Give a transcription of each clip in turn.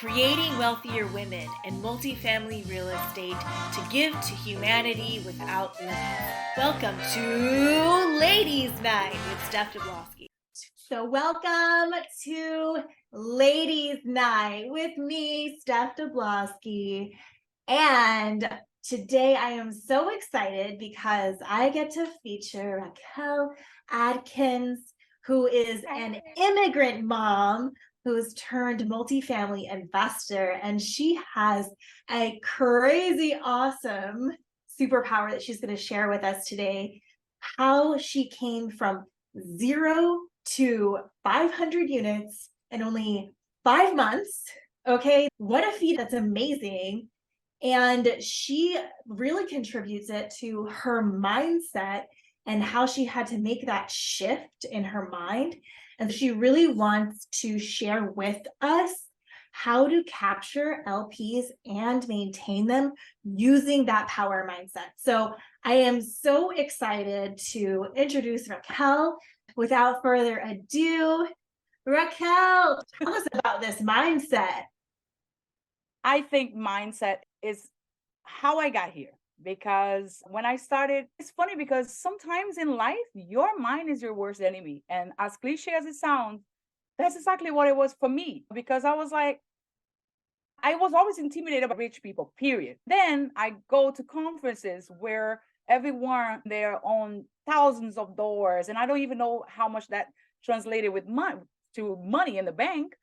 creating wealthier women and multifamily real estate to give to humanity without limits. Welcome to Ladies Night with Steph Dablosky. So welcome to Ladies Night with me, Steph Dablosky. And today I am so excited because I get to feature Raquel Adkins, who is an immigrant mom who's turned multifamily investor, and she has a crazy awesome superpower that she's going to share with us today. How she came from 0 to 500 units in only 5 months. Okay, what a feat. That's amazing. And she really contributes it to her mindset and how she had to make that shift in her mind. And she really wants to share with us how to capture LPs and maintain them using that power mindset. So I am so excited to introduce Raquel. Without further ado, Raquel, tell us about this mindset. I think mindset is how I got here. Because when I started, it's funny because sometimes in life, your mind is your worst enemy. And as cliche as it sounds, that's exactly what it was for me. Because I was like, I was always intimidated by rich people, period. Then I go to conferences where everyone there own thousands of dollars. And I don't even know how much that translated with money to money in the bank.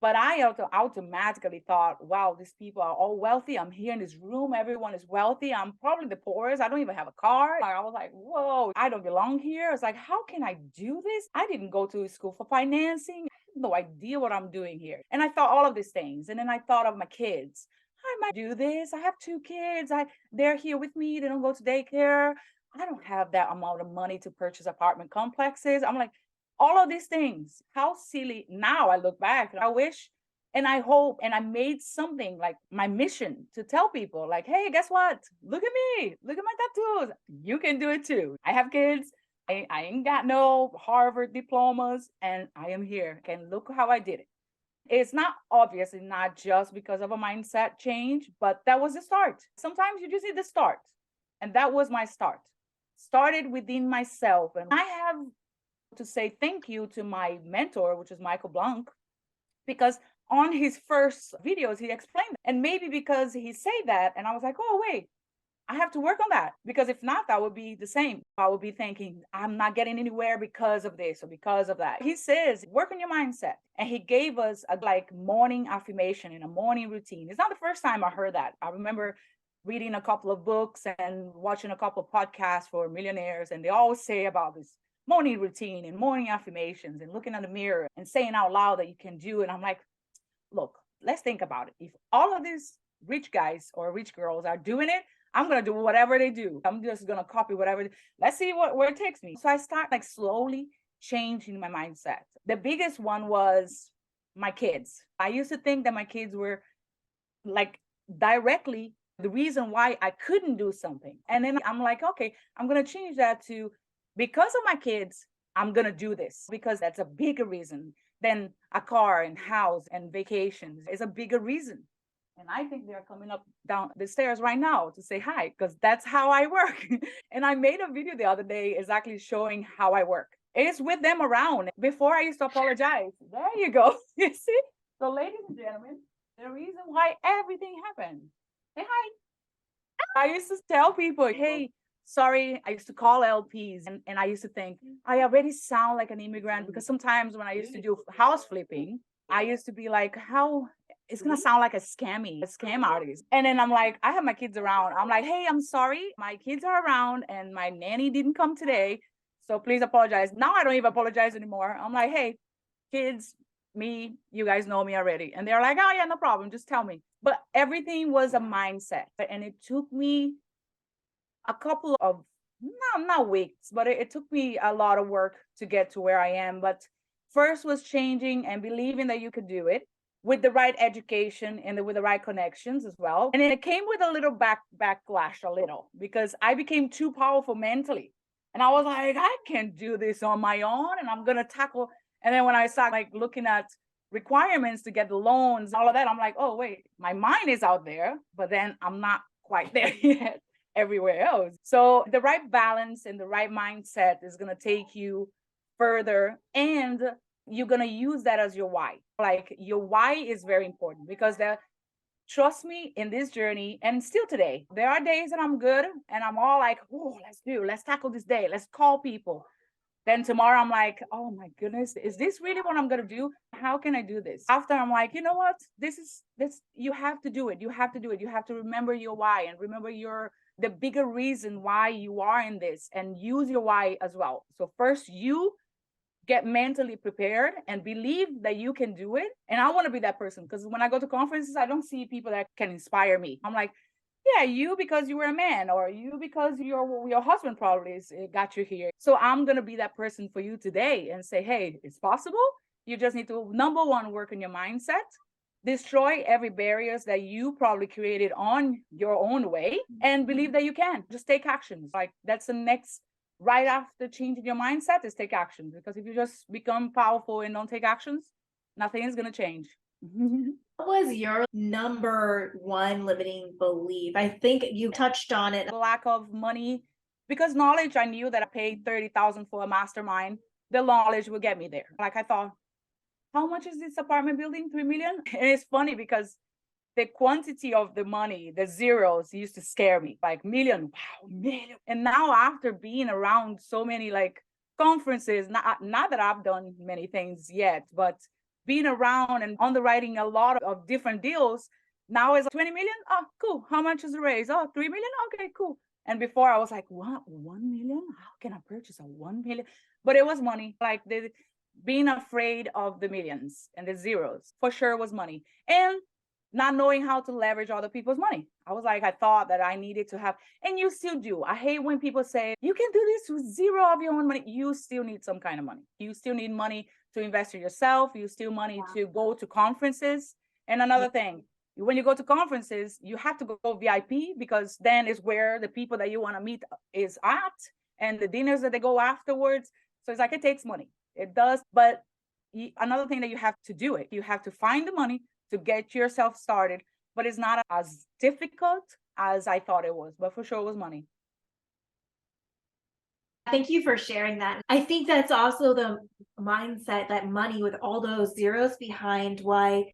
But I automatically thought, wow, these people are all wealthy. I'm here in this room. Everyone is wealthy. I'm probably the poorest. I don't even have a car. I was like, whoa, I don't belong here. It's like, how can I do this? I didn't go to school for financing. I have no idea what I'm doing here. And I thought all of these things. And then I thought of my kids. I might do this. I have 2 kids. They're here with me. They don't go to daycare. I don't have that amount of money to purchase apartment complexes. I'm like, all of these things, how silly. Now I look back, I wish and I hope, and I made something like my mission to tell people like, hey, guess what? Look at me, look at my tattoos. You can do it too. I have kids. I ain't got no Harvard diplomas, and I am here. And look how I did it. It's not obviously not just because of a mindset change, but that was the start. Sometimes you just need the start. And that was my start. Started within myself. And I have to say thank you to my mentor, which is Michael Blanc, because on his first videos, he explained that. And maybe because he said that, and I was like, oh, wait, I have to work on that. Because if not, that would be the same. I would be thinking, I'm not getting anywhere because of this or because of that. He says, work on your mindset. And he gave us a like morning affirmation in a morning routine. It's not the first time I heard that. I remember reading a couple of books and watching a couple of podcasts for millionaires. And they always say about this morning routine and morning affirmations and looking in the mirror and saying out loud that you can do it. And I'm like, look, let's think about it. If all of these rich guys or rich girls are doing it, I'm going to do whatever they do. I'm just going to copy whatever. Let's see where it takes me. So I start like slowly changing my mindset. The biggest one was my kids. I used to think that my kids were like directly the reason why I couldn't do something. And then I'm like, okay, I'm going to change that to because of my kids, I'm going to do this because that's a bigger reason than a car and house and vacations. It's a bigger reason. And I think they're coming up down the stairs right now to say hi because that's how I work. And I made a video the other day exactly showing how I work. It's with them around. Before I used to apologize. There you go. You see? So ladies and gentlemen, the reason why everything happened. Say hi. I used to tell people, hey, sorry, I used to call LPs and I used to think I already sound like an immigrant because sometimes when I used to do house flipping, I used to be like, how it's gonna sound like a scam artist. And then I'm like, I have my kids around. I'm like, hey, I'm sorry, my kids are around and my nanny didn't come today. So please apologize. Now I don't even apologize anymore. I'm like, hey, kids, me, you guys know me already. And they're like, oh yeah, no problem. Just tell me. But everything was a mindset. And it took me a couple of not weeks, but it took me a lot of work to get to where I am. But first was changing and believing that you could do it with the right education and with the right connections as well. And it came with a little backlash, a little, because I became too powerful mentally. And I was like, I can't do this on my own and I'm going to tackle. And then when I started like looking at requirements to get the loans, all of that. I'm like, oh, wait, my mind is out there, but then I'm not quite there yet everywhere else. So the right balance and the right mindset is going to take you further, and you're going to use that as your why. Like your why is very important because trust me, in this journey, and still today, there are days that I'm good and I'm all like, oh, let's tackle this day. Let's call people. Then tomorrow I'm like, oh my goodness, is this really what I'm gonna do? How can I do this? After I'm like, you know what? This you have to do it. You have to do it. You have to remember your why and remember the bigger reason why you are in this, and use your why as well. So first you get mentally prepared and believe that you can do it. And I want to be that person, because when I go to conferences, I don't see people that can inspire me. I'm like, yeah, you because you were a man, or you because your husband probably got you here. So I'm going to be that person for you today and say, hey, it's possible. You just need to, number one, work on your mindset, destroy every barriers that you probably created on your own way, and believe that you can. Just take actions. Like that's the next, right after changing your mindset, is take action. Because if you just become powerful and don't take actions, nothing is going to change. What was your number one limiting belief? I think you touched on it. The lack of money, because knowledge, I knew that I paid 30,000 for a mastermind. The knowledge would get me there. Like I thought, how much is this apartment building? 3 million? And it's funny because the quantity of the money, the zeros, used to scare me. Like million, wow, million. And now after being around so many like conferences, not that I've done many things yet, but being around and underwriting a lot of different deals, now it's 20 million. Oh, cool. How much is the raise? Oh, 3 million. Okay, cool. And before I was like, what, 1 million? How can I purchase a 1 million? But it was money. Like being afraid of the millions and the zeros for sure was money. And not knowing how to leverage other people's money. I was like, I thought that I needed to have, and you still do. I hate when people say, you can do this with zero of your own money. You still need some kind of money. You still need money to invest in yourself. You still money to go to conferences. And another thing, when you go to conferences, you have to go VIP, because then is where the people that you want to meet is at, and the dinners that they go afterwards. So it's like, it takes money. It does. But another thing that you have to do it, you have to find the money to get yourself started, but it's not as difficult as I thought it was, but for sure it was money. Thank you for sharing that. I think that's also the mindset, that money with all those zeros behind, why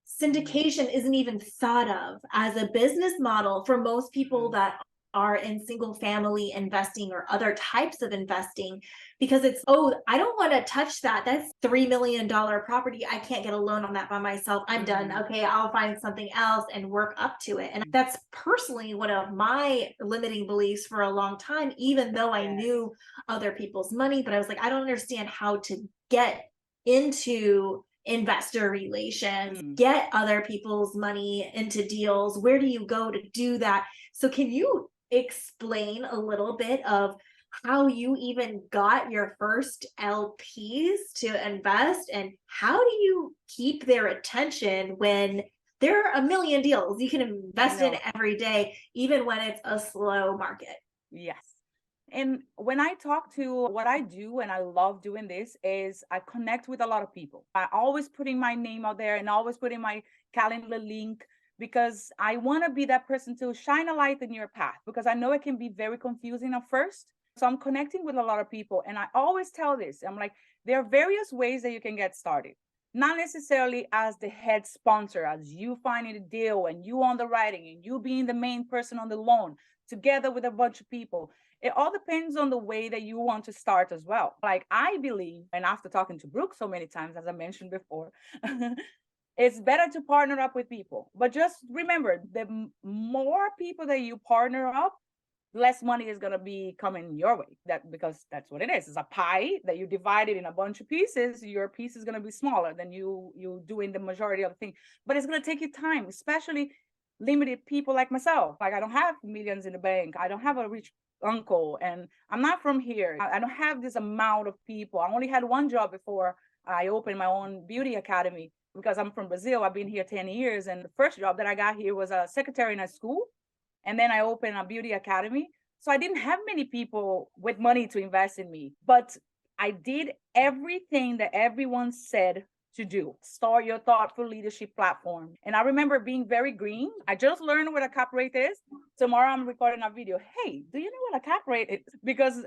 syndication isn't even thought of as a business model for most people that are in single family investing or other types of investing, because it's, oh, I don't want to touch that. That's $3 million property. I can't get a loan on that by myself. I'm done. Okay, I'll find something else and work up to it. And that's personally one of my limiting beliefs for a long time, even though I knew other people's money, but I was like, I don't understand how to get into investor relations, get other people's money into deals. Where do you go to do that? So can you explain a little bit of how you even got your first LPs to invest, and how do you keep their attention when there are a million deals you can invest in every day, even when it's a slow market? Yes. And when I talk to, what I do, and I love doing this, is I connect with a lot of people. I always putting my name out there and always putting my calendar link, because I want to be that person to shine a light in your path, because I know it can be very confusing at first. So I'm connecting with a lot of people. And I always tell this, I'm like, there are various ways that you can get started. Not necessarily as the head sponsor, as you finding a deal and you underwriting and you being the main person on the loan together with a bunch of people. It all depends on the way that you want to start as well. Like I believe, and after talking to Brooke so many times, as I mentioned before, it's better to partner up with people. But just remember, the more people that you partner up, less money is going to be coming your way. Because that's what it is. It's a pie that you divide it in a bunch of pieces. Your piece is going to be smaller than you doing the majority of the thing. But it's going to take you time, especially limited people like myself. Like I don't have millions in the bank. I don't have a rich uncle, and I'm not from here. I don't have this amount of people. I only had one job before I opened my own beauty academy, because I'm from Brazil. I've been here 10 years. And the first job that I got here was a secretary in a school. And then I opened a beauty academy. So I didn't have many people with money to invest in me, but I did everything that everyone said to do. Start your thoughtful leadership platform. And I remember being very green. I just learned what a cap rate is. Tomorrow I'm recording a video. Hey, do you know what a cap rate is? Because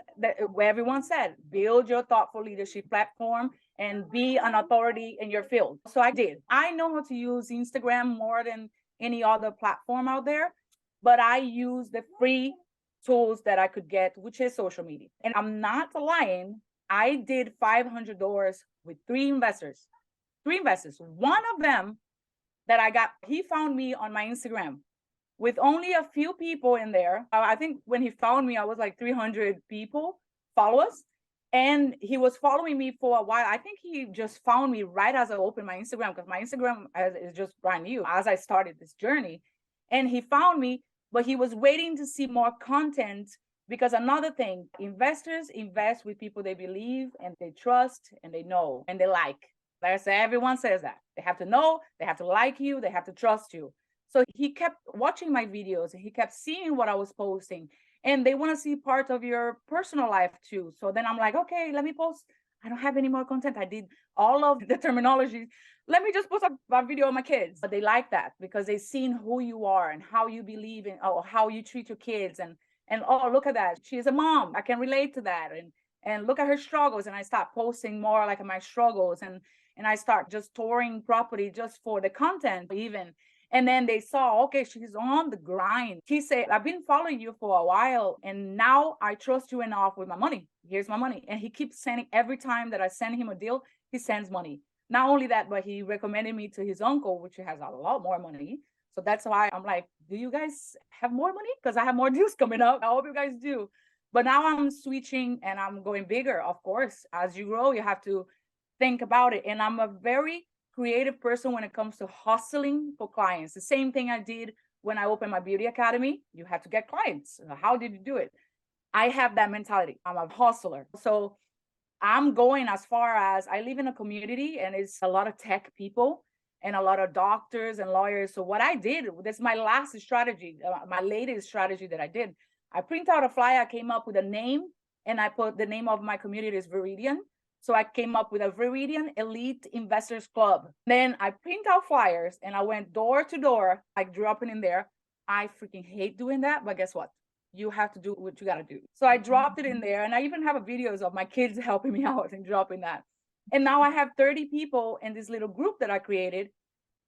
everyone said, build your thoughtful leadership platform and be an authority in your field. So I did. I know how to use Instagram more than any other platform out there, but I use the free tools that I could get, which is social media. And I'm not lying. I did $500 with three investors. One of them that I got, he found me on my Instagram with only a few people in there. I think when he found me, I was like 300 people, followers. And he was following me for a while. I think he just found me right as I opened my Instagram, because my Instagram is just brand new as I started this journey. And he found me, but he was waiting to see more content, because another thing, investors invest with people they believe and they trust and they know and they like. Like I said, everyone says that. They have to know, they have to like you, they have to trust you. So he kept watching my videos and he kept seeing what I was posting. And they want to see part of your personal life too. So then I'm like, okay, let me post. I don't have any more content. I did all of the terminology. Let me just post a video of my kids. But they like that because they've seen who you are and how you believe in, or how you treat your kids. And oh, look at that. She's a mom. I can relate to that. And look at her struggles. And I start posting more like my struggles. And I start just touring property just for the content even. And then they saw, okay, she's on the grind. He said, I've been following you for a while, and now I trust you enough with my money. Here's my money. And he keeps sending, every time that I send him a deal, he sends money. Not only that, but he recommended me to his uncle, which has a lot more money. So that's why I'm like, do you guys have more money? Because I have more deals coming up. I hope you guys do. But now I'm switching and I'm going bigger. Of course, as you grow, you have to think about it. And I'm a very creative person when it comes to hustling for clients. The same thing I did when I opened my beauty academy. You have to get clients. How did you do it? I have that mentality. I'm a hustler. So I'm going as far as, I live in a community and it's a lot of tech people and a lot of doctors and lawyers. So what I did, this is my last strategy, my latest strategy that I did. I print out a flyer, I came up with a name, and I put the name of my community is Veridian. So I came up with a Veridian Elite Investors Club. Then I print out flyers and I went door to door, like dropping in there. I freaking hate doing that, but guess what? You have to do what you got to do. So I dropped it in there, and I even have videos of my kids helping me out and dropping that. And now I have 30 people in this little group that I created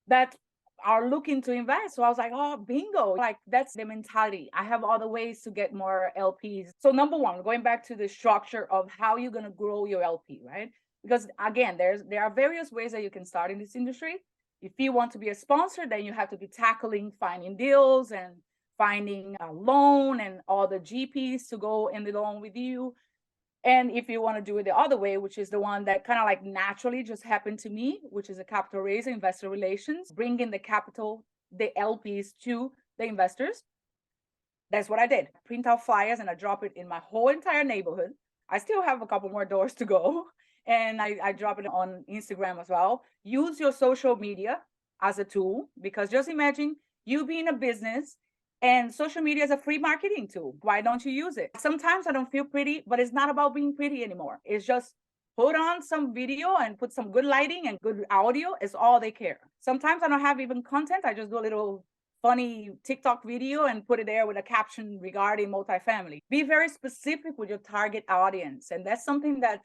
that are looking to invest. So I was like, oh, bingo. Like, that's the mentality. I have other ways to get more LPs. So number one, going back to the structure of how you're going to grow your LP, right? Because again, there are various ways that you can start in this industry. If you want to be a sponsor, then you have to be tackling finding deals and finding a loan and all the GPs to go in the loan with you. And if you want to do it the other way, which is the one that kind of like naturally just happened to me, which is a capital raise, investor relations, bringing the capital, the LPs to the investors. That's what I did. Print out flyers and I drop it in my whole entire neighborhood. I still have a couple more doors to go. And I drop it on Instagram as well. Use your social media as a tool, because just imagine you being a business and social media is a free marketing tool. Why don't you use it? Sometimes I don't feel pretty, but it's not about being pretty anymore. It's just put on some video and put some good lighting and good audio is all they care. Sometimes I don't have even content. I just do a little funny TikTok video and put it there with a caption regarding multifamily. Be very specific with your target audience. And that's something that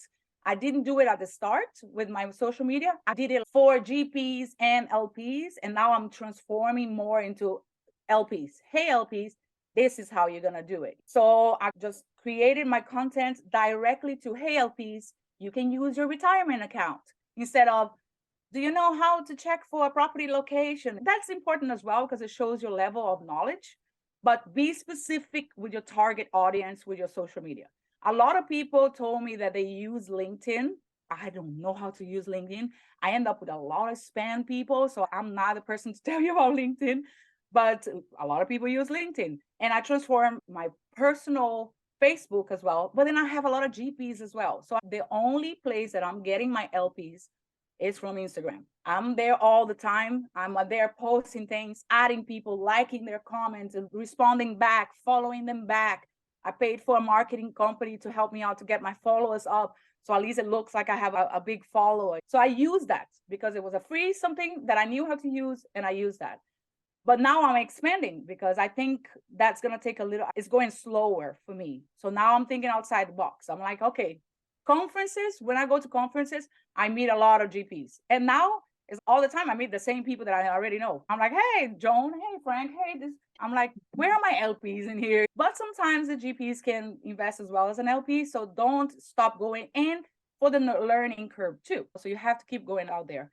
I didn't do it at the start with my social media. I did it for GPs and LPs. And now I'm transforming more into LPs. Hey, LPs, this is how you're going to do it. So I just created my content directly to, hey, LPs, you can use your retirement account instead of, do you know how to check for a property location? That's important as well because it shows your level of knowledge, but be specific with your target audience with your social media. A lot of people told me that they use LinkedIn. I don't know how to use LinkedIn. I end up with a lot of spam people, so I'm not the person to tell you about LinkedIn. But a lot of people use LinkedIn, and I transform my personal Facebook as well. But then I have a lot of GPs as well. So the only place that I'm getting my LPs is from Instagram. I'm there all the time. I'm there posting things, adding people, liking their comments and responding back, following them back. I paid for a marketing company to help me out to get my followers up. So at least it looks like I have a big follower. So I use that because it was a free something that I knew how to use, and I use that. But now I'm expanding because I think that's going to take it's going slower for me. So now I'm thinking outside the box. I'm like, okay, conferences, when I go to conferences, I meet a lot of GPs. And now it's all the time I meet the same people that I already know. I'm like, hey, Joan, hey, Frank, hey, this. I'm like, where are my LPs in here? But sometimes the GPs can invest as well as an LP. So don't stop going in for the learning curve too. So you have to keep going out there.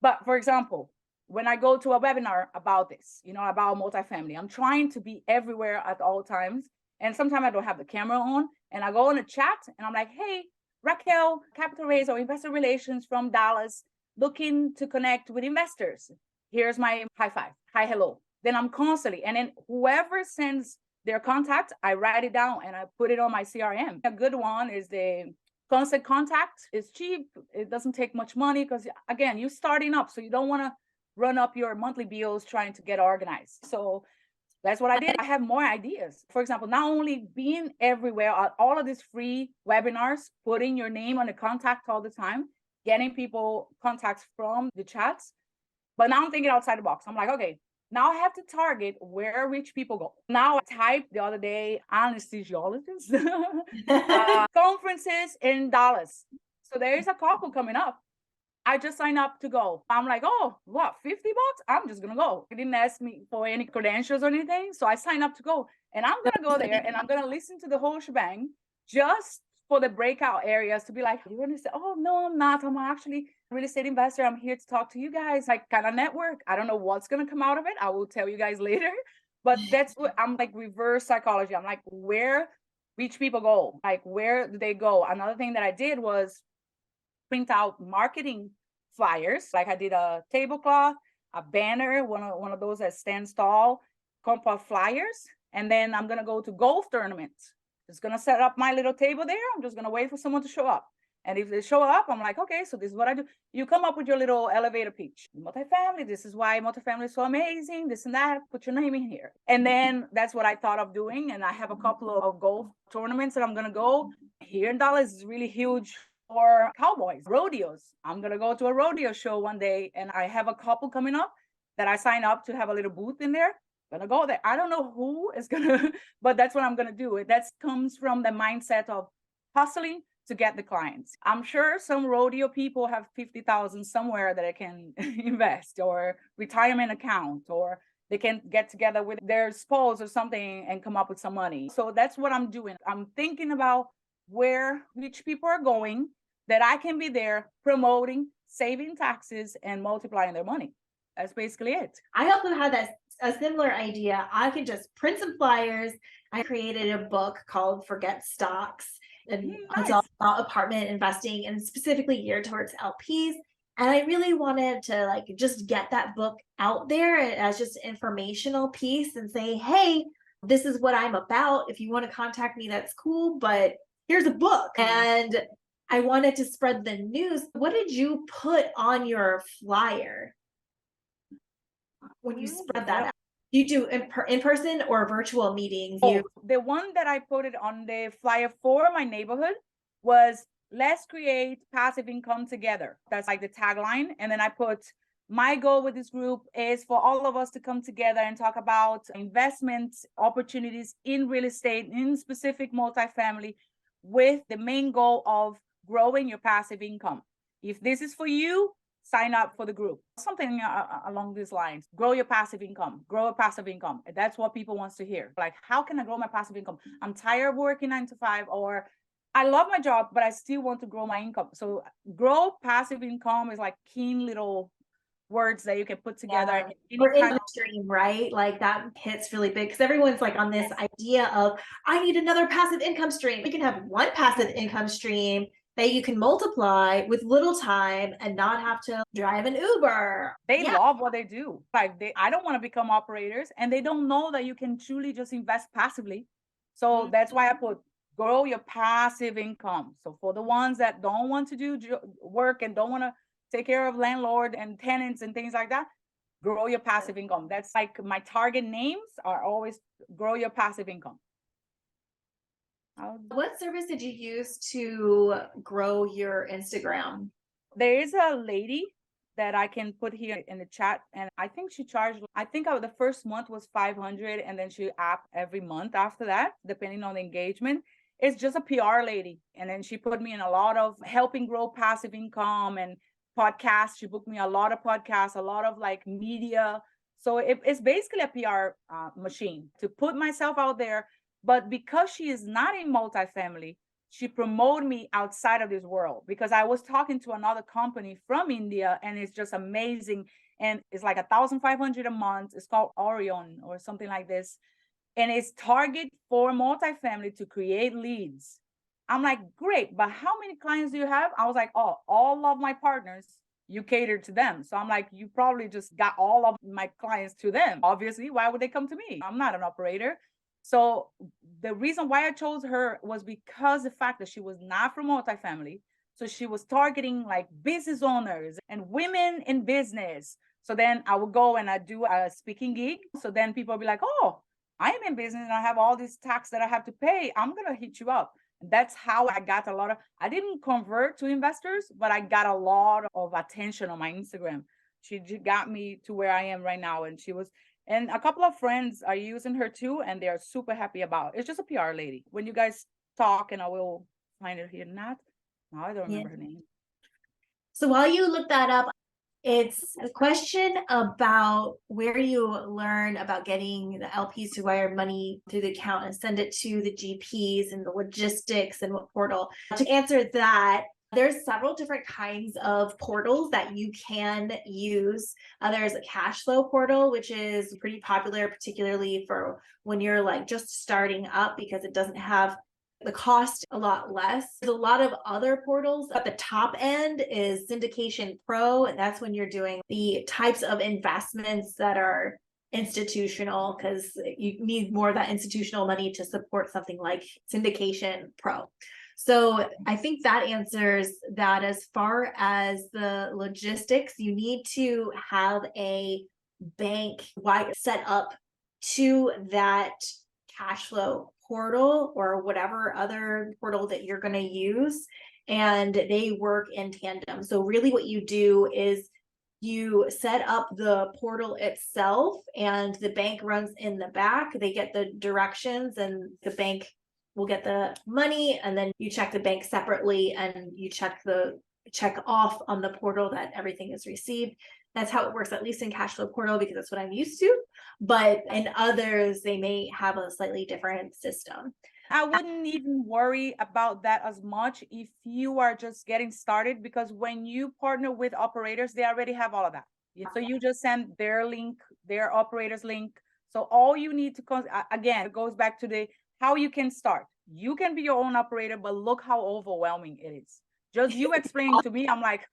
But for example, when I go to a webinar about this, about multifamily, I'm trying to be everywhere at all times. And sometimes I don't have the camera on, and I go in a chat and I'm like, hey, Raquel, capital raise or investor relations from Dallas, looking to connect with investors. Here's my high five, hi, hello. Then I'm constantly, and then whoever sends their contact, I write it down and I put it on my CRM. A good one is the constant contact. Is cheap. It doesn't take much money because, again, you're starting up. So you don't want to run up your monthly bills trying to get organized. So that's what I did. I have more ideas. For example, not only being everywhere at all of these free webinars, putting your name on the contact all the time, getting people contacts from the chats, but now I'm thinking outside the box. I'm like, okay, now I have to target where rich people go. Now I typed the other day, anesthesiologists, conferences in Dallas. So there is a couple coming up. I just signed up to go. I'm like, oh, what, $50? I'm just going to go. They didn't ask me for any credentials or anything. So I signed up to go. And I'm going to go there and I'm going to listen to the whole shebang just for the breakout areas to be like, you're going to say, oh, no, I'm not. I'm actually a real estate investor. I'm here to talk to you guys, like kind of network. I don't know what's going to come out of it. I will tell you guys later. But that's what I'm like, reverse psychology. I'm like, where rich people go? Like, where do they go? Another thing that I did was print out marketing flyers. Like I did a tablecloth, a banner, one of those that stands tall, compound flyers. And then I'm going to go to golf tournaments. Just going to set up my little table there. I'm just going to wait for someone to show up. And if they show up, I'm like, okay, so this is what I do. You come up with your little elevator pitch. Multifamily, this is why multifamily is so amazing, this and that, put your name in here. And then that's what I thought of doing. And I have a couple of golf tournaments that I'm going to go. Here in Dallas is really huge for cowboys, rodeos. I'm going to go to a rodeo show one day, and I have a couple coming up that I sign up to have a little booth in there. I'm going to go there. I don't know who is going to, but that's what I'm going to do. That comes from the mindset of hustling to get the clients. I'm sure some rodeo people have 50,000 somewhere that I can invest, or retirement account, or they can get together with their spouse or something and come up with some money. So that's what I'm doing. I'm thinking about where rich people are going, that I can be there promoting, saving taxes, and multiplying their money. That's basically it. I also had a similar idea. I could just print some flyers. I created a book called Forget Stocks, and it's all about apartment investing and specifically geared towards LPs. And I really wanted to just get that book out there as just an informational piece and say, hey, this is what I'm about. If you want to contact me, that's cool, but here's a book. And I wanted to spread the news. What did you put on your flyer when you spread that out? You do in person or virtual meetings? The one that I put it on the flyer for my neighborhood was, let's create passive income together. That's like the tagline. And then I put, my goal with this group is for all of us to come together and talk about investment opportunities in real estate, in specific multifamily, with the main goal of growing your passive income. If this is for you, sign up for the group. Something along these lines. Grow your passive income. Grow a passive income. That's what people want to hear. Like, how can I grow my passive income? I'm tired of working 9 to 5, or I love my job, but I still want to grow my income. So grow passive income is like keen little words that you can put together. Or income stream, right? Like that hits really big because everyone's like on this idea of, I need another passive income stream. You can have one passive income stream that you can multiply with little time and not have to drive an Uber. They love what they do. Like I don't want to become operators, and they don't know that you can truly just invest passively. So that's why I put grow your passive income. So for the ones that don't want to do work and don't want to take care of landlord and tenants and things like that, grow your passive income. That's like my target names are always grow your passive income. What service did you use to grow your Instagram? There is a lady that I can put here in the chat, and I think she charged, I think the first month was 500, and then she upped every month after that, depending on the engagement. It's just a PR lady. And then she put me in a lot of helping grow passive income and podcasts. She booked me a lot of podcasts, a lot of like media. So it's basically a PR machine to put myself out there. But because she is not in multifamily, she promoted me outside of this world, because I was talking to another company from India, and it's just amazing. And it's like 1,500 a month. It's called Orion or something like this. And it's target for multifamily to create leads. I'm like, great, but how many clients do you have? I was like, oh, all of my partners, you cater to them. So I'm like, you probably just got all of my clients to them. Obviously, why would they come to me? I'm not an operator. So the reason why I chose her was because the fact that she was not from multifamily. So she was targeting like business owners and women in business. So then I would go and I do a speaking gig. So then people will be like, oh, I am in business and I have all this tax that I have to pay. I'm going to hit you up. That's how I got a lot of, I didn't convert to investors, but I got a lot of attention on my Instagram. She got me to where I am right now. And she was, and a couple of friends are using her too, and they are super happy about it. It's just a PR lady. When you guys talk, and I will find it here. Not, no, I don't remember her name. So while you look that up, it's a question about where you learn about getting the LPs to wire money through the account and send it to the GPs, and the logistics and what portal. To answer that, there's several different kinds of portals that you can use. There's a cash flow portal, which is pretty popular, particularly for when you're like just starting up, because it doesn't have the cost a lot less. There's a lot of other portals. At the top end is Syndication Pro, and that's when you're doing the types of investments that are institutional, because you need more of that institutional money to support something like Syndication Pro. So I think that answers that. As far as the logistics, you need to have a bank set up to that cash flow portal or whatever other portal that you're going to use, and they work in tandem. So really what you do is you set up the portal itself, and the bank runs in the back. They get the directions, and the bank will get the money, and then you check the bank separately, and you check off on the portal that everything is received. That's how it works, at least in cash flow portal, because that's what I'm used to. But in others, they may have a slightly different system. I wouldn't even worry about that as much if you are just getting started, because when you partner with operators, they already have all of that. So you just send their link, their operator's link. So all you need to, again, it goes back to the how you can start. You can be your own operator, but look how overwhelming it is. Just you explaining to me, I'm like,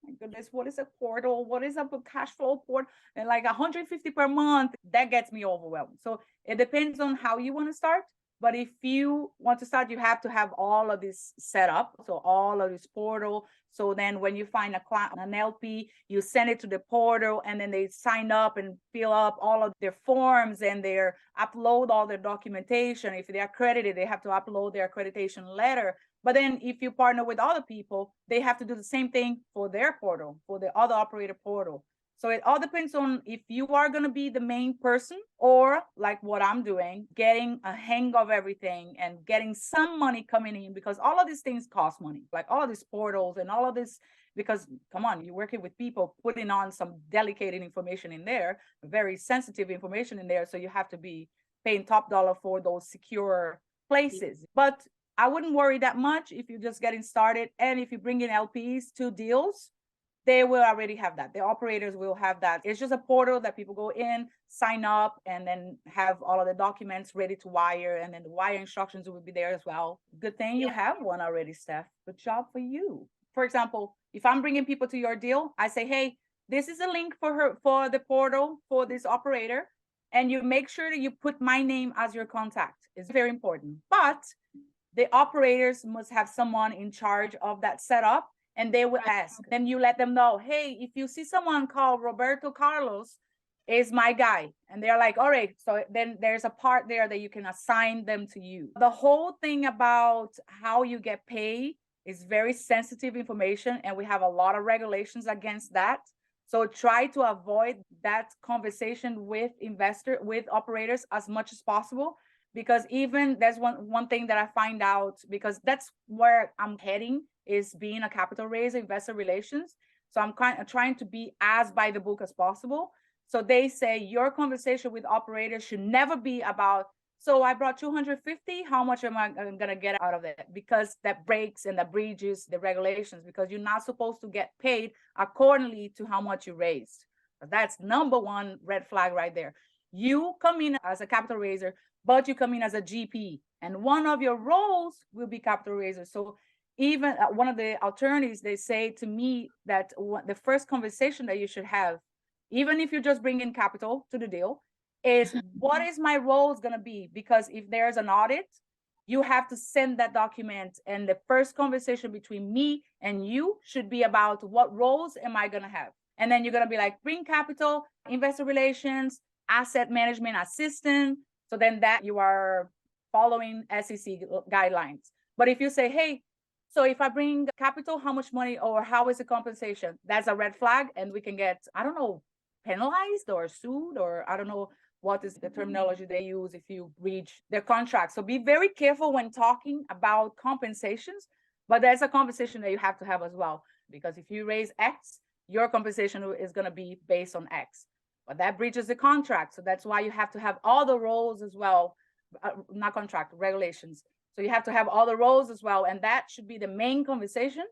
my goodness, what is a portal? What is a cash flow portal? And like 150 per month, that gets me overwhelmed. So it depends on how you want to start. But if you want to start, you have to have all of this set up. So all of this portal. So then when you find a client, an LP, you send it to the portal, and then they sign up and fill up all of their forms, and they upload all their documentation. If they're accredited, they have to upload their accreditation letter. But then if you partner with other people, they have to do the same thing for their portal, for the other operator portal. So it all depends on if you are going to be the main person, or like what I'm doing, getting a hang of everything and getting some money coming in, because all of these things cost money, like all of these portals and all of this, because come on, you're working with people, putting on some delicate information in there, very sensitive information in there. So you have to be paying top dollar for those secure places. But I wouldn't worry that much if you're just getting started. And if you bring in LPs to deals, they will already have that. The operators will have that. It's just a portal that people go in, sign up, and then have all of the documents ready to wire. And then the wire instructions will be there as well. Good thing you have one already, Steph. Good job for you. For example, if I'm bringing people to your deal, I say, hey, this is a link for the portal for this operator. And you make sure that you put my name as your contact. It's very important. But the operators must have someone in charge of that setup, and they will ask. Then you let them know, hey, if you see someone called Roberto Carlos, is my guy. And they're like, all right, so then there's a part there that you can assign them to you. The whole thing about how you get paid is very sensitive information, and we have a lot of regulations against that. So try to avoid that conversation with operators as much as possible, because even there's one thing that I find out, because that's where I'm heading, is being a capital raiser, investor relations. So I'm kind of trying to be as by the book as possible. So they say your conversation with operators should never be about, so I brought 250, how much am I going to get out of it? Because that breaks and that breaches the regulations, because you're not supposed to get paid accordingly to how much you raised. That's number one red flag right there. You come in as a capital raiser, but you come in as a GP, and one of your roles will be capital raiser. So even one of the attorneys, they say to me that the first conversation that you should have, even if you just bring in capital to the deal, is what is my roles going to be? Because if there's an audit, you have to send that document, and the first conversation between me and you should be about what roles am I going to have? And then you're going to be like, bring capital, investor relations, asset management assistant. So then that you are following SEC guidelines. But if you say, hey, so if I bring capital, how much money or how is the compensation? That's a red flag, and we can get, I don't know, penalized or sued, or I don't know what is the terminology they use if you breach their contract. So be very careful when talking about compensations, but there's a conversation that you have to have as well, because if you raise X, your compensation is going to be based on X, but that breaches the contract. So that's why you have to have all the roles as well, not contract, regulations. So you have to have all the roles as well, and that should be the main conversation.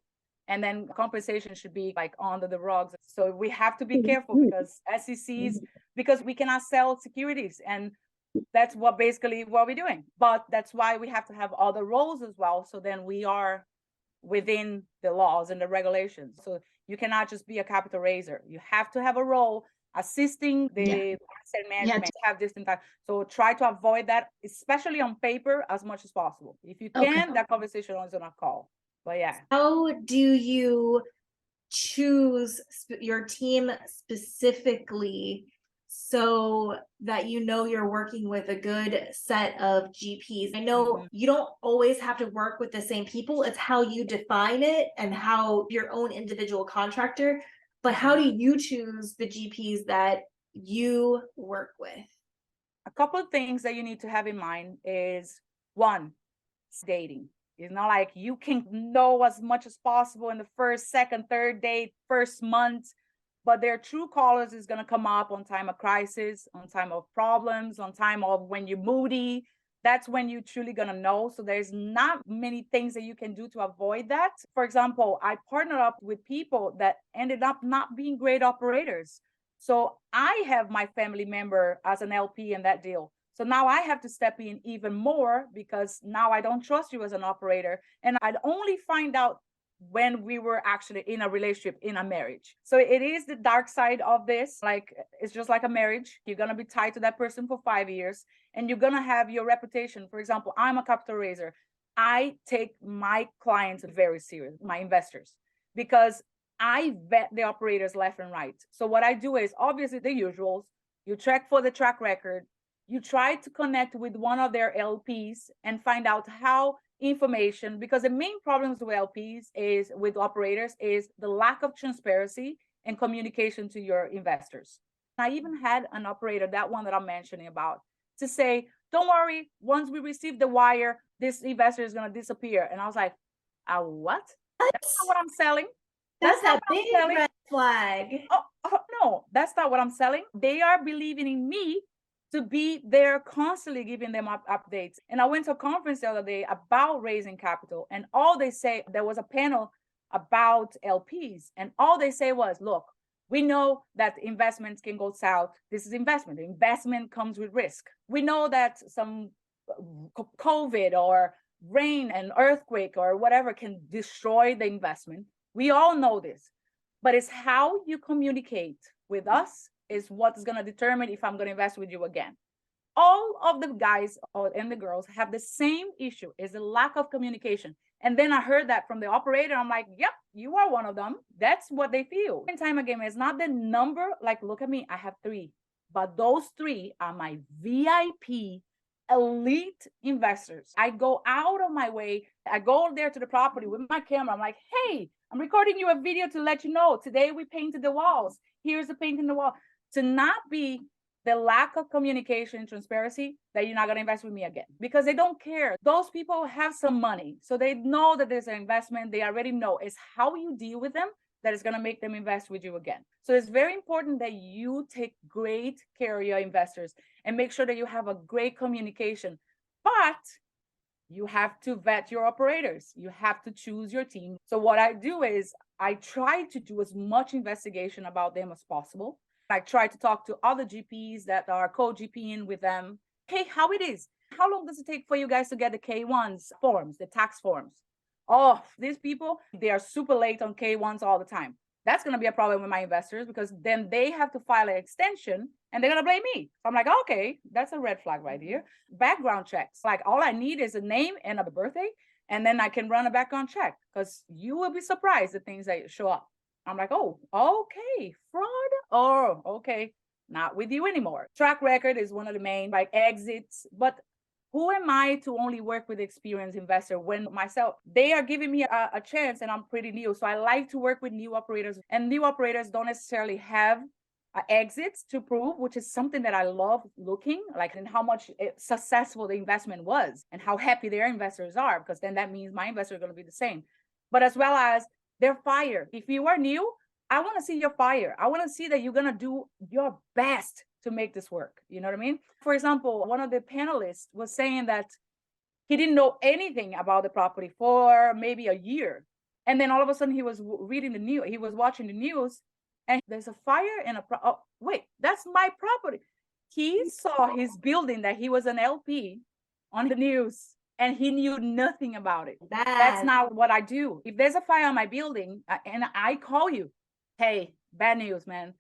And then compensation should be like under the rugs. So we have to be careful, because SECs, because we cannot sell securities, and that's what we're doing. But that's why we have to have all the roles as well. So then we are within the laws and the regulations. So you cannot just be a capital raiser. You have to have a role assisting the asset management, have this entire. So try to avoid that, especially on paper, as much as possible. If you can, that conversation is on a call. But yeah. How do you choose your team specifically so that you know you're working with a good set of GPs? I know you don't always have to work with the same people. It's how you define it and how your own individual contractor. But how do you choose the GPs that you work with? A couple of things that you need to have in mind is, one, dating. It's not like you can know as much as possible in the first, second, third date, first month, but their true colors is going to come up on time of crisis, on time of problems, on time of when you're moody. That's when you're truly going to know. So there's not many things that you can do to avoid that. For example, I partnered up with people that ended up not being great operators. So I have my family member as an LP in that deal. So now I have to step in even more, because now I don't trust you as an operator. And I'd only find out when we were actually in a relationship, in a marriage. So it is the dark side of this. Like, it's just like a marriage. You're going to be tied to that person for 5 years, and you're going to have your reputation. For example, I'm a capital raiser. I take my clients very serious, my investors, because I vet the operators left and right. So what I do is obviously the usuals. You check for the track record. You try to connect with one of their LPs and find out how information, because the main problems with LPs is with operators is the lack of transparency and communication to your investors. I even had an operator, that one that I'm mentioning about, to say, don't worry, once we receive the wire, this investor is going to disappear. And I was like, what? That's not what I'm selling. That's a big red flag. Oh, no, that's not what I'm selling. They are believing in me to be there, constantly giving them updates. And I went to a conference the other day about raising capital, and all they say, there was a panel about LPs, and all they say was, look, we know that investments can go south. This is investment. Investment comes with risk. We know that some COVID or rain and earthquake or whatever can destroy the investment. We all know this, but it's how you communicate with us is what is going to determine if I'm going to invest with you again. All of the guys and the girls have the same issue, is the lack of communication. And then I heard that from the operator. I'm like, yep, you are one of them. That's what they feel. And time again, it's not the number. Like, look at me, I have 3. but those 3 are my VIP elite investors. I go out of my way. I go there to the property with my camera. I'm like, hey, I'm recording you a video to let you know today we painted the walls. Here's the paint in the wall. To not be the lack of communication and transparency that you're not going to invest with me again, because they don't care. Those people have some money, so they know that there's an investment. They already know. It's how you deal with them that is going to make them invest with you again. So it's very important that you take great care of your investors and make sure that you have a great communication. But you have to vet your operators. You have to choose your team. So what I do is I try to do as much investigation about them as possible. I try to talk to other GPs that are co-GPing with them. Hey, how it is? How long does it take for you guys to get the K1s forms, the tax forms? Oh, these people, they are super late on K1s all the time. That's going to be a problem with my investors, because then they have to file an extension and they're going to blame me. So I'm like, okay, that's a red flag right here. Background checks. Like, all I need is a name and a birthday, and then I can run a background check, because you will be surprised the things that show up. I'm like, oh, okay, fraud. Oh, okay, not with you anymore. Track record is one of the main, like, exits. But who am I to only work with experienced investor when myself, they are giving me a chance and I'm pretty new. So I like to work with new operators, and new operators don't necessarily have exits to prove, which is something that I love looking like, and how much successful the investment was and how happy their investors are, because then that means my investors are going to be the same. But as well as their fire. If you are new, I want to see your fire. I want to see that you're going to do your best to make this work. You know what I mean? For example, one of the panelists was saying that he didn't know anything about the property for maybe a year. And then all of a sudden he was reading the news, he was watching the news, and there's a fire in oh, wait, that's my property. He saw his building that he was an LP on the news, and he knew nothing about it. That's not what I do. If there's a fire on my building and I call you, hey, bad news, man.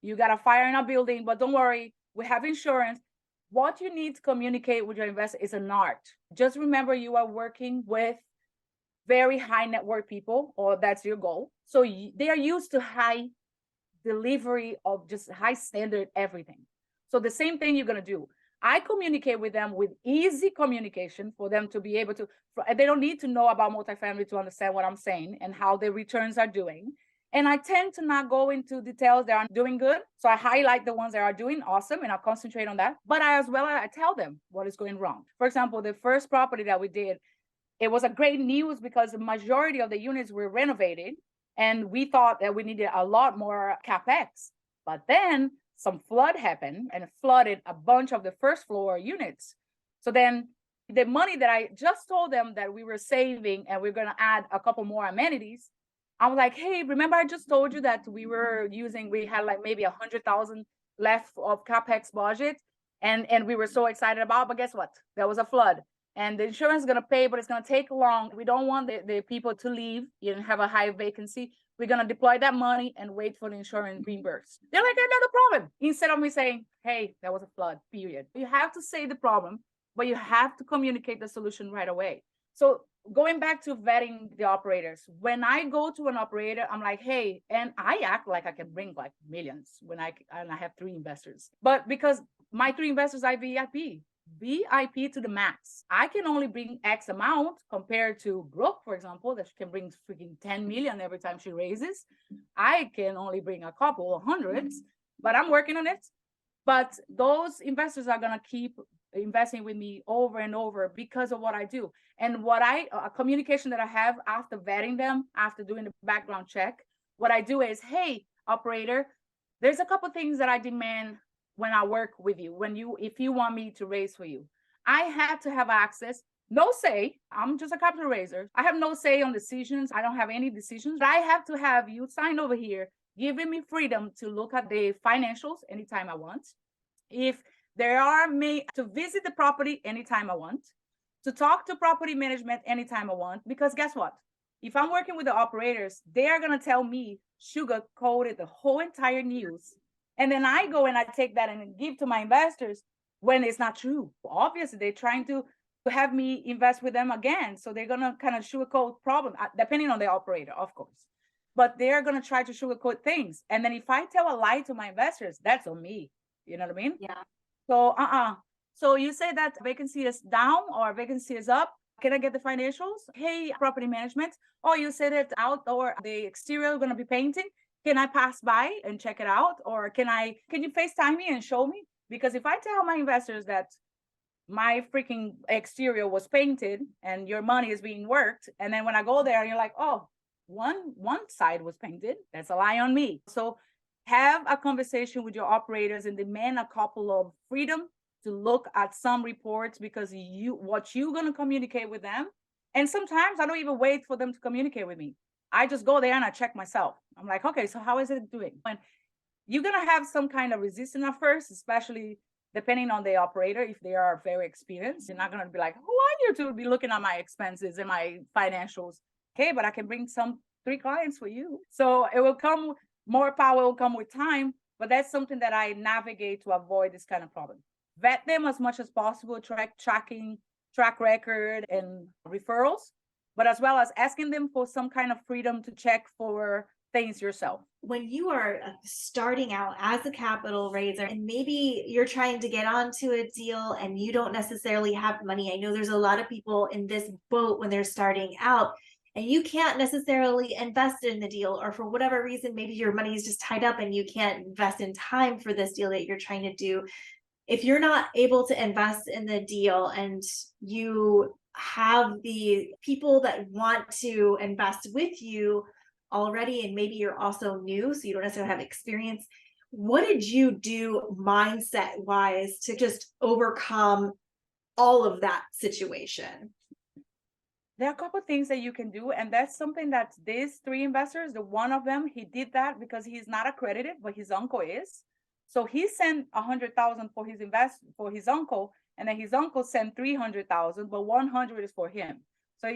You got a fire in our building, but don't worry, we have insurance. What you need to communicate with your investor is an art. Just remember, you are working with very high net worth people, or that's your goal. So they are used to high delivery of just high standard everything. So the same thing you're going to do. I communicate with them with easy communication for them to be able to, they don't need to know about multifamily to understand what I'm saying and how the returns are doing. And I tend to not go into details that aren't doing good. So I highlight the ones that are doing awesome and I'll concentrate on that. But I tell them what is going wrong. For example, the first property that we did, it was a great news because the majority of the units were renovated. And we thought that we needed a lot more CapEx. But then some flood happened and flooded a bunch of the first floor units. So then the money that I just told them that we were saving and we're going to add a couple more amenities, I was like, hey, remember I just told you that we had like maybe 100,000 left of CapEx budget and we were so excited about, but guess what? There was a flood and the insurance is going to pay, but it's going to take long. We don't want the people to leave, have a high vacancy. We're going to deploy that money and wait for the insurance reimburse. They're like, another problem. Instead of me saying, hey, there was a flood, period. You have to say the problem, but you have to communicate the solution right away. So going back to vetting the operators, when I go to an operator, I'm like, hey, and I act like I can bring like millions when I have 3 investors. But because my 3 investors are VIP to the max. I can only bring X amount compared to Brooke, for example, that she can bring freaking 10 million every time she raises. I can only bring a couple of hundreds, but I'm working on it. But those investors are going to keep investing with me over and over because of what I do. And a communication that I have after vetting them, after doing the background check, what I do is, hey, operator, there's a couple things that I demand when I work with you, if you want me to raise for you. I have to have access, no say. I'm just a capital raiser. I have no say on decisions. I don't have any decisions. But I have to have you sign over here, giving me freedom to look at the financials anytime I want. If there are me to visit the property anytime I want, to talk to property management anytime I want, because guess what? If I'm working with the operators, they are going to tell me sugar-coated the whole entire news. And then I go and I take that and give to my investors when it's not true. Obviously, they're trying to have me invest with them again. So they're going to kind of sugarcoat problem, depending on the operator, of course. But they're going to try to sugarcoat things. And then if I tell a lie to my investors, that's on me. You know what I mean? Yeah. So, So you say that vacancy is down or vacancy is up. Can I get the financials? Hey, property management. Oh, you said it outdoor, the exterior going to be painting. Can I pass by and check it out? Or can you FaceTime me and show me? Because if I tell my investors that my freaking exterior was painted and your money is being worked, and then when I go there and you're like, oh, one side was painted, that's a lie on me. So have a conversation with your operators and demand a couple of freedom to look at some reports, because what you're going to communicate with them. And sometimes I don't even wait for them to communicate with me. I just go there and I check myself. I'm like, okay, so how is it doing? And you're going to have some kind of resistance at first, especially depending on the operator. If they are very experienced, you're not going to be like, who are you to be looking at my expenses and my financials? Okay, but I can bring 3 clients for you. So it will come, more power will come with time, but that's something that I navigate to avoid this kind of problem. Vet them as much as possible, track record and referrals, but as well as asking them for some kind of freedom to check for things yourself. When you are starting out as a capital raiser and maybe you're trying to get onto a deal and you don't necessarily have money, I know there's a lot of people in this boat when they're starting out and you can't necessarily invest in the deal, or for whatever reason, maybe your money is just tied up and you can't invest in time for this deal that you're trying to do. If you're not able to invest in the deal and you have the people that want to invest with you already, and maybe you're also new, so you don't necessarily have experience, what did you do mindset wise to just overcome all of that situation? There are a couple of things that you can do, and that's something that these 3 investors, the one of them, he did that because he's not accredited, but his uncle is. So he sent 100,000 for for his uncle, and then his uncle sent 300,000, but 100 is for him. So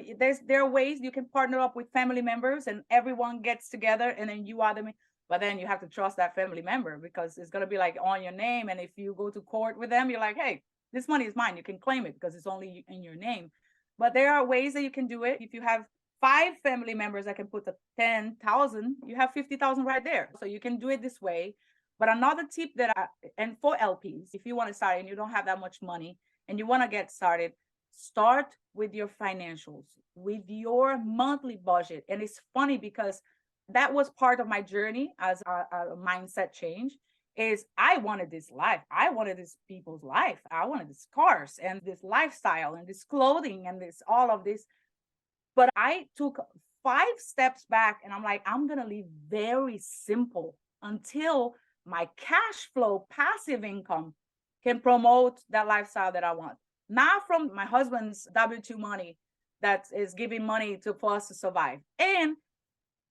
there are ways you can partner up with family members, and everyone gets together, and then you are the. But then you have to trust that family member, because it's gonna be like on your name, and if you go to court with them, you're like, hey, this money is mine. You can claim it because it's only in your name. But there are ways that you can do it. If you have 5 family members that can put the 10,000, you have 50,000 right there. So you can do it this way. But another tip and for LPs, if you want to start and you don't have that much money and you want to get started, start with your financials, with your monthly budget. And it's funny because that was part of my journey as a mindset change. Is I wanted this life. I wanted this people's life. I wanted this cars and this lifestyle and this clothing and this, all of this. But I took 5 steps back and I'm like, I'm going to live very simple until my cash flow, passive income can promote that lifestyle that I want. Not from my husband's W-2 money that is giving money for us to survive. And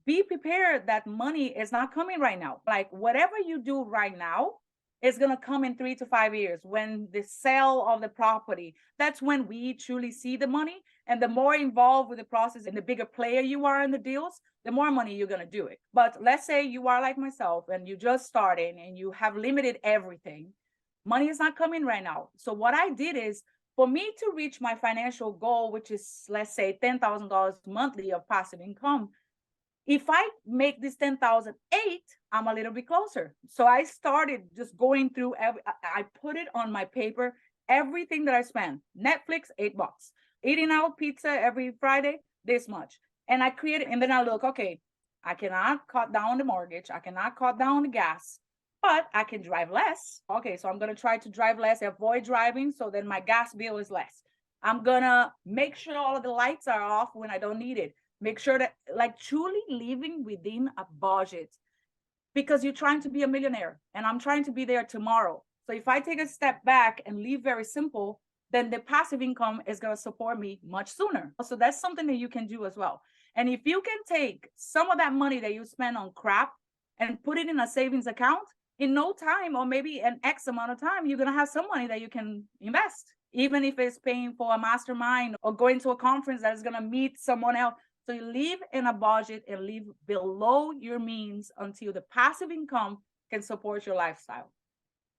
be prepared that money is not coming right now. Like whatever you do right now is going to come in 3 to 5 years when the sale of the property. That's when we truly see the money. And the more involved with the process and the bigger player you are in the deals, the more money you're going to do it. But let's say you are like myself and you just started and you have limited everything. Money is not coming right now. So what I did is, for me to reach my financial goal, which is, let's say, $10,000 monthly of passive income, if I make this 10,008, I'm a little bit closer. So I started just going through I put it on my paper, everything that I spend. Netflix, $8. Eating out pizza every Friday, this much. And I created, and then I look, okay, I cannot cut down the mortgage. I cannot cut down the gas, but I can drive less. Okay, so I'm going to try to drive less, avoid driving, so then my gas bill is less. I'm going to make sure all of the lights are off when I don't need it. Make sure that, like, truly living within a budget, because you're trying to be a millionaire and I'm trying to be there tomorrow. So if I take a step back and live very simple, then the passive income is going to support me much sooner. So that's something that you can do as well. And if you can take some of that money that you spend on crap and put it in a savings account, in no time, or maybe an X amount of time, you're going to have some money that you can invest, even if it's paying for a mastermind or going to a conference that is going to meet someone else. So you live in a budget and live below your means until the passive income can support your lifestyle.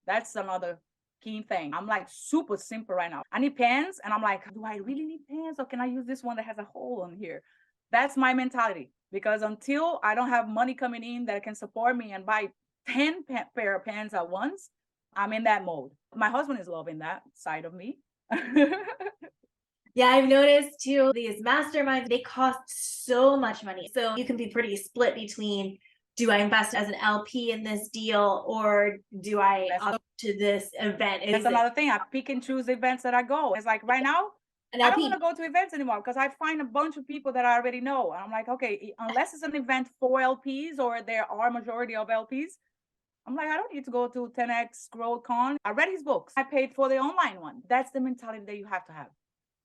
That's another key thing. I'm like super simple right now. I need pens, and I'm like, do I really need pens, or can I use this one that has a hole on here? That's my mentality, because until I don't have money coming in that can support me and buy 10 pair of pens at once, I'm in that mode. My husband is loving that side of me. Yeah, I've noticed too, these masterminds, they cost so much money. So you can be pretty split between, do I invest as an LP in this deal or do I opt to this event? That's another thing. I pick and choose events that I go. It's like right now, an I LP? don't want to go to events anymore because I find a bunch of people that I already know. And I'm like, okay, unless it's an event for LPs or there are majority of LPs, I'm like, I don't need to go to 10X Growth Con. I read his books. I paid for the online one. That's the mentality that you have to have.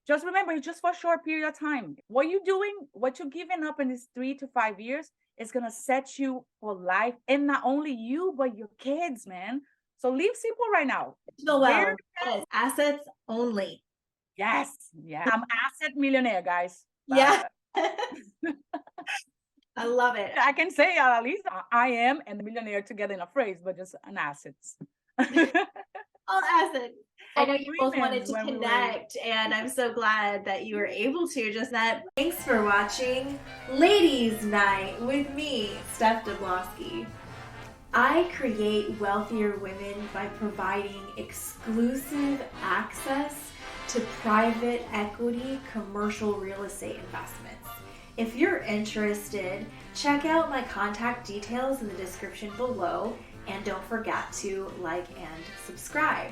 Just remember, it's just for a short period of time. What you're doing, what you're giving up in these 3 to 5 years is going to set you for life. And not only you, but your kids, man. So live simple right now. Well, yes. Assets only. Yes. Yeah. I'm asset millionaire, guys. Yeah. I love it. I can say at least I am and the millionaire together in a phrase, but just an assets. All assets. I know you both wanted to connect, and I'm so glad that you were able to. Just that. Thanks for watching Ladies Night with me, Steph Dablowski. I create wealthier women by providing exclusive access to private equity commercial real estate investments. If you're interested, check out my contact details in the description below, and don't forget to like and subscribe.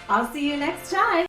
I'll see you next time.